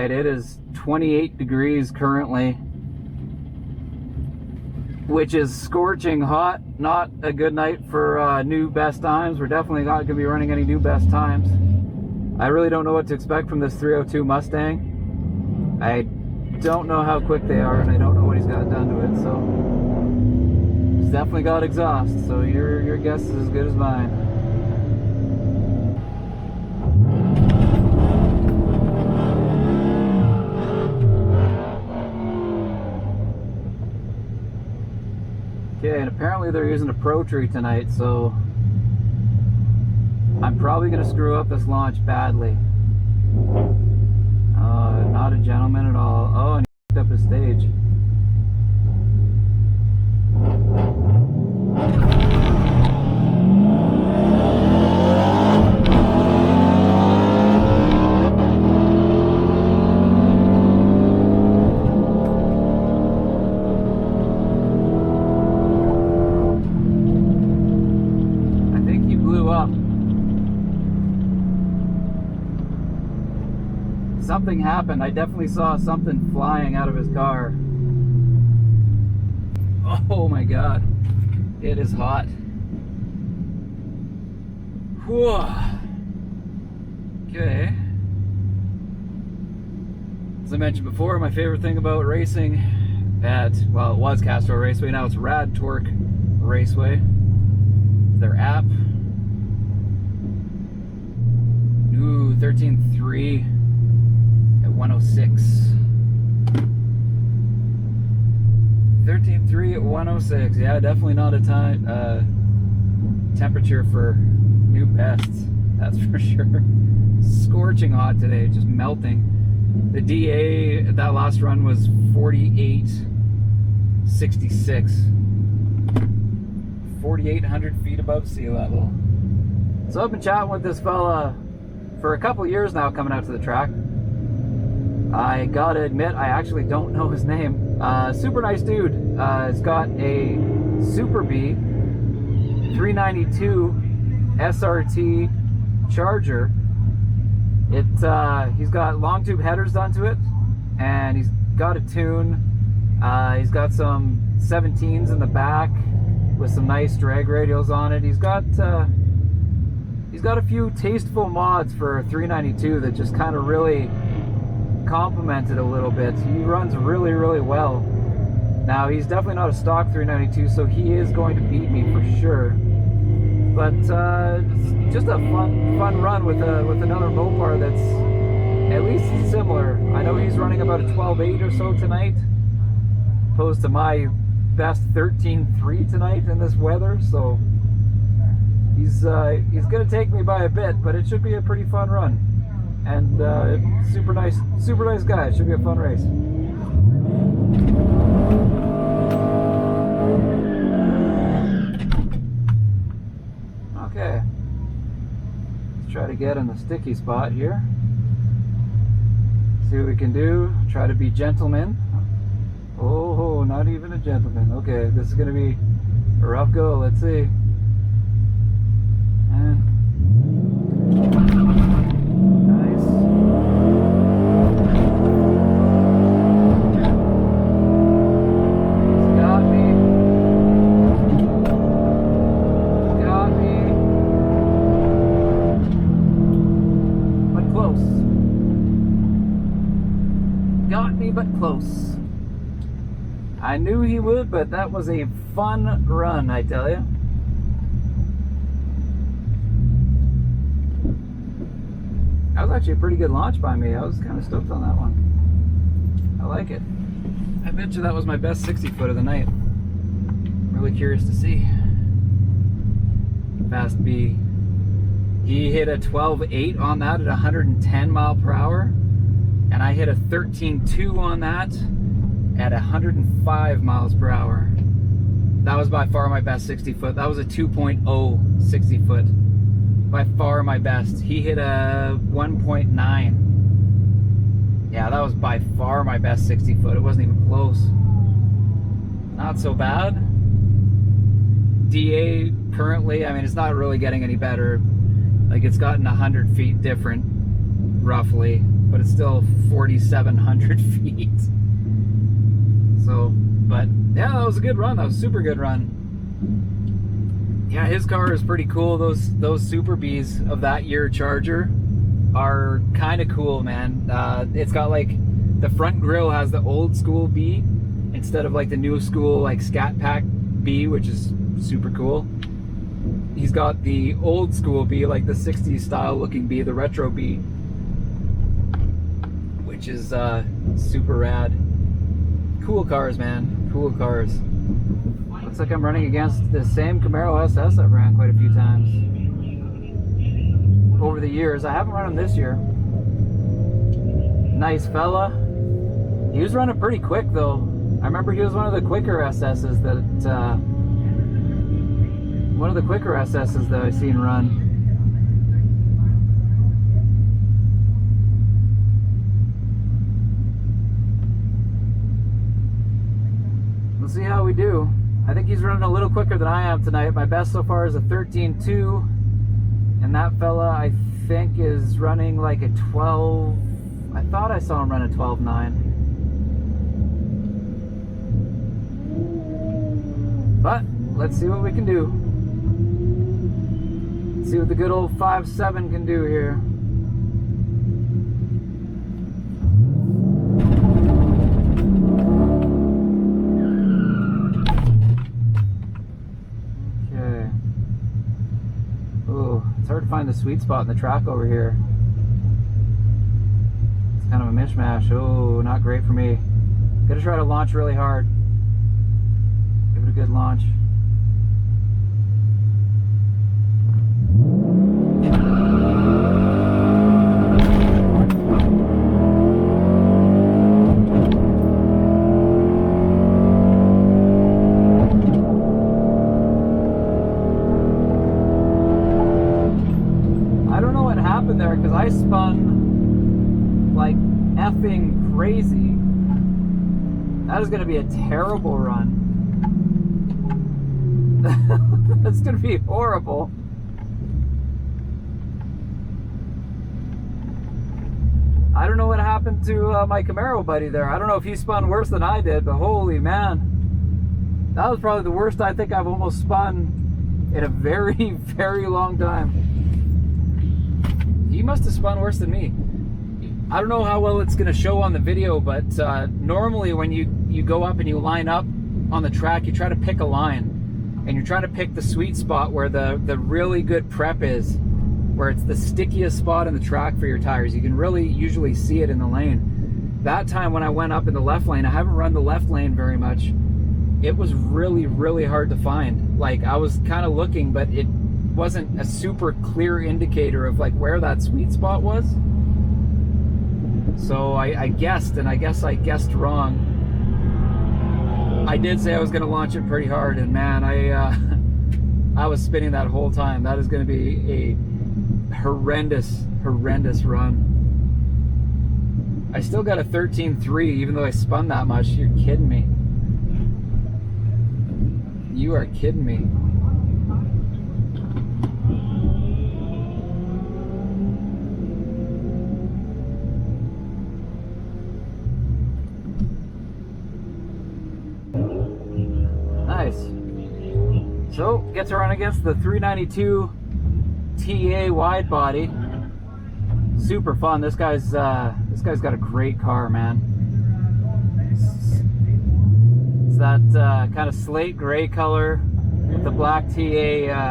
right, it is 28 degrees currently, which is scorching hot. Not a good night for new best times. We're definitely not going to be running any new best times. I really don't know what to expect from this 302 Mustang. I don't know how quick they are, and I don't know what he's got done to it, so he's definitely got exhaust, so your guess is as good as mine. Okay, and apparently they're using a Pro Tree tonight, so I'm probably going to screw up this launch badly. Not a gentleman at all. Oh, and he picked up his stage. Something happened. I definitely saw something flying out of his car. Oh my god. It is hot. Whew. Okay. As I mentioned before, my favorite thing about racing at, well, it was Castro Raceway, now it's Rad Torque Raceway. Their app. Ooh, 13.3. 106. 13.3 at 106. Yeah, definitely not a time temperature for new bests. That's for sure. Scorching hot today, just melting. The DA at that last run was 48.66. 4,800 feet above sea level. So I've been chatting with this fella for a couple years now coming out to the track. I gotta admit, I actually don't know his name. Super nice dude. He's got a Super B 392 SRT Charger. He's got long tube headers done to it, and he's got a tune. He's got some 17s in the back with some nice drag radials on it. He's got a few tasteful mods for a 392 that just kind of really complemented a little bit. He runs really, really well. Now, he's definitely not a stock 392, so he is going to beat me for sure. But it's just a fun run with another Mopar that's at least similar. I know he's running about a 12.8 or so tonight, opposed to my best 13.3 tonight in this weather. So he's going to take me by a bit, but it should be a pretty fun run. And super nice guy. It should be a fun race. Okay, let's try to get in the sticky spot here. See what we can do. Try to be gentlemen. Oh, not even a gentleman. Okay, this is gonna be a rough go. Let's see. And but close. I knew he would, but that was a fun run, I tell you. That was actually a pretty good launch by me. I was kind of stoked on that one. I like it. I bet you that was my best 60 foot of the night. I'm really curious to see. Fast B. He hit a 12.8 on that at 110 mile per hour. And I hit a 13.2 on that at 105 miles per hour. That was by far my best 60 foot. That was a 2.0 60 foot. By far my best. He hit a 1.9. Yeah, that was by far my best 60 foot. It wasn't even close. Not so bad. DA currently, I mean, it's not really getting any better. Like, it's gotten 100 feet different, roughly. but it's still 4,700 feet. So, but yeah, that was a good run. That was a super good run. Yeah, his car is pretty cool. Those Super Bs of that year Charger are kind of cool, man. It's got like the front grille has the old school B instead of like the new school like Scat Pack B, which is super cool. He's got the old school B, like the 60s style looking B, the retro B, which is super rad. Cool cars, man. Cool cars. Looks like I'm running against the same Camaro SS I've ran quite a few times over the years. I haven't run him this year. Nice fella. He was running pretty quick though. I remember he was one of the quicker SS's that I've seen run. We'll see how we do. I think he's running a little quicker than I am tonight. My best so far is a 13.2, and that fella I think is running like a 12. I thought I saw him run a 12.9. But let's see what we can do. Let's see what the good old 5.7 can do here. It's hard to find the sweet spot in the track over here. It's kind of a mishmash. Oh, not great for me. Gotta try to launch really hard. Give it a good launch. There because I spun like effing crazy. That is going to be a terrible run. That's going to be horrible. I don't know what happened to my Camaro buddy there. I don't know if he spun worse than I did, but holy man, that was probably the worst I think I've almost spun in a very, very long time. He must have spun worse than me. I don't know how well it's going to show on the video, but normally when you go up and you line up on the track, you try to pick a line, and you're trying to pick the sweet spot where the really good prep is, where it's the stickiest spot in the track for your tires. You can really usually see it in the lane. That time when I went up in the left lane, I haven't run the left lane very much. It was really, really hard to find. Like, I was kind of looking, but it wasn't a super clear indicator of like where that sweet spot was. So I guessed, and I guess I guessed wrong. I did say I was going to launch it pretty hard, and man, I was spinning that whole time. That is going to be a horrendous run. I still got a 13.3 even though I spun that much. You're kidding me. You are kidding me. Nice. So, get to run against the 392 TA wide body. Super fun. This guy's got a great car, man. It's that kind of slate gray color with the black TA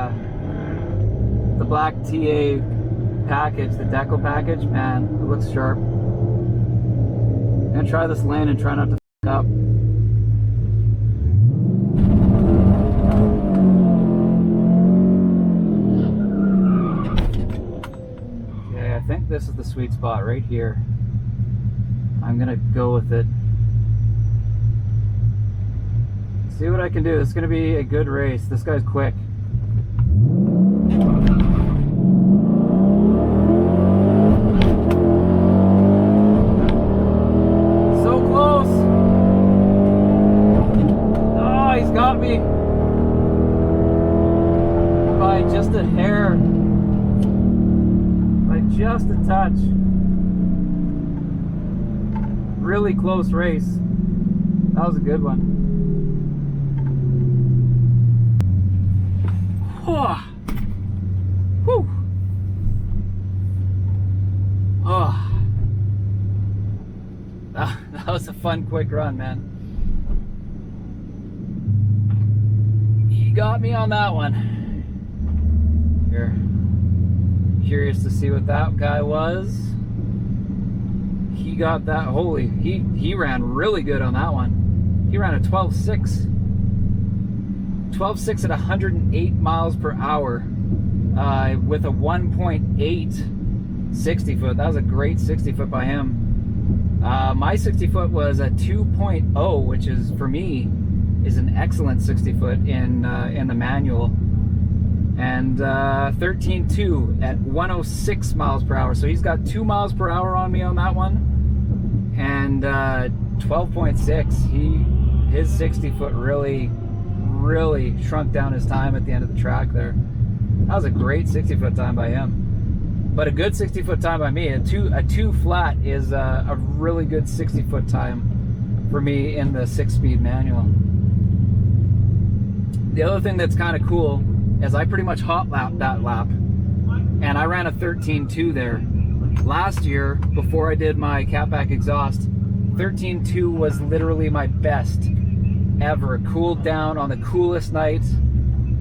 package, the decal package. Man, it looks sharp. I'm gonna try this lane and try not to f up. I think this is the sweet spot right here. I'm gonna go with it. See what I can do. It's gonna be a good race. This guy's quick. So close. Oh, he's got me by just a hair. Just a touch. really close race. That was a good one. Oh. Whew. Oh. That was a fun, quick run, man. You got me on that one. You're curious to see what that guy was. He got that, holy, he ran really good on that one. He ran a 12.6. 12.6 at 108 miles per hour with a 1.8 60 foot. That was a great 60 foot by him. My 60 foot was a 2.0, which is, for me, is an excellent 60 foot in the manual. And 13.2 at 106 miles per hour. So he's got 2 miles per hour on me on that one. And 12.6, his 60 foot really shrunk down his time at the end of the track there. That was a great 60 foot time by him. But a good 60 foot time by me, a two flat is a really good 60 foot time for me in the 6-speed manual. The other thing that's kind of cool is I pretty much hot lapped that lap, and I ran a 13.2 there. Last year, before I did my catback exhaust, 13.2 was literally my best ever. Cooled down on the coolest night.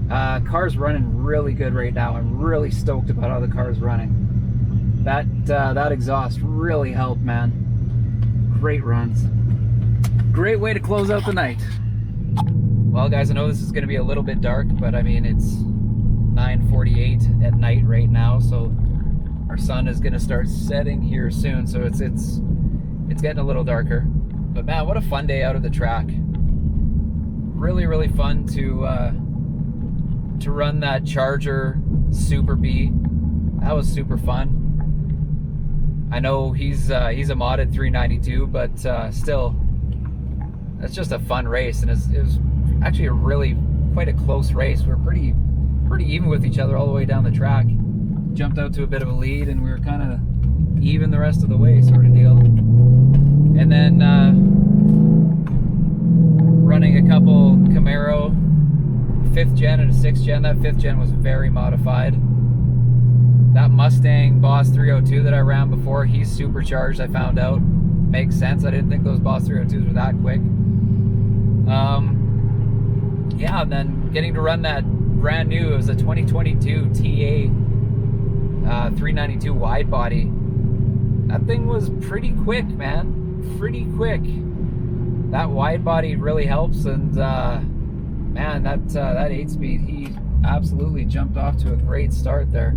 Car's running really good right now. I'm really stoked about how the car's running. That exhaust really helped, man. Great runs. Great way to close out the night. Well, guys, I know this is going to be a little bit dark, but I mean, it's 9:48 at night right now, so our sun is going to start setting here soon, so it's getting a little darker. But man, what a fun day out of the track. Really fun to run that Charger Super B. That was super fun. I know he's a modded 392, but still, that's just a fun race, and it was actually quite a close race. We're pretty even with each other all the way down the track. Jumped out to a bit of a lead, and we were kind of even the rest of the way, sort of deal. And then running a couple Camaro 5th gen and a 6th gen. That 5th gen was very modified. That Mustang Boss 302 that I ran before, he's supercharged, I found out. Makes sense. I didn't think those Boss 302s were that quick. Yeah, and then getting to run that brand new, it was a 2022 TA 392 wide body. That thing was pretty quick, man. Pretty quick. That wide body really helps, and man, that 8-speed, he absolutely jumped off to a great start there.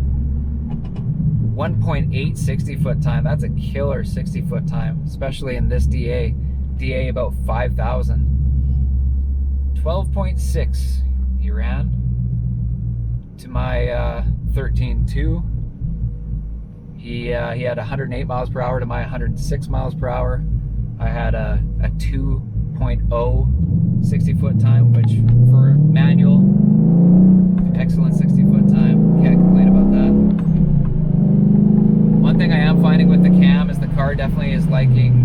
1.8 60 foot time. That's a killer 60 foot time, especially in this DA. DA about 5,000. 12.6 he ran to my 13.2. He had 108 miles per hour to my 106 miles per hour. I had a 2.0 60 foot time, which for manual, excellent 60 foot time. Can't complain about that. One thing I am finding with the cam is the car definitely is liking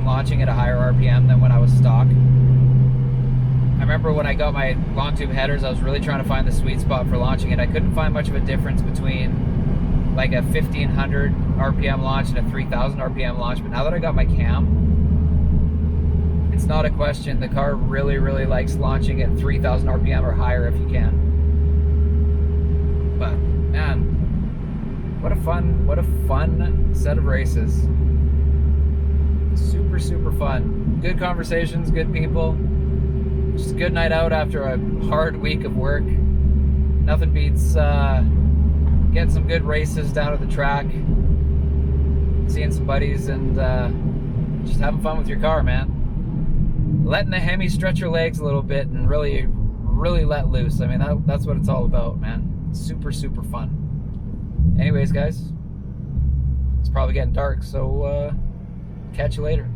launching at a higher RPM than when I was stock. I remember when I got my long tube headers, I was really trying to find the sweet spot for launching it. I couldn't find much of a difference between like a 1500 RPM launch and a 3000 RPM launch, but now that I got my cam, it's not a question. The car really likes launching at 3000 RPM or higher if you can. But man, what a fun set of races. Super fun. Good conversations, good people. Just a good night out after a hard week of work. Nothing beats getting some good races down at the track, seeing some buddies, and just having fun with your car, man. Letting the Hemi stretch your legs a little bit and really let loose. I mean, that's what it's all about, man. Super fun. Anyways, guys, it's probably getting dark, so catch you later.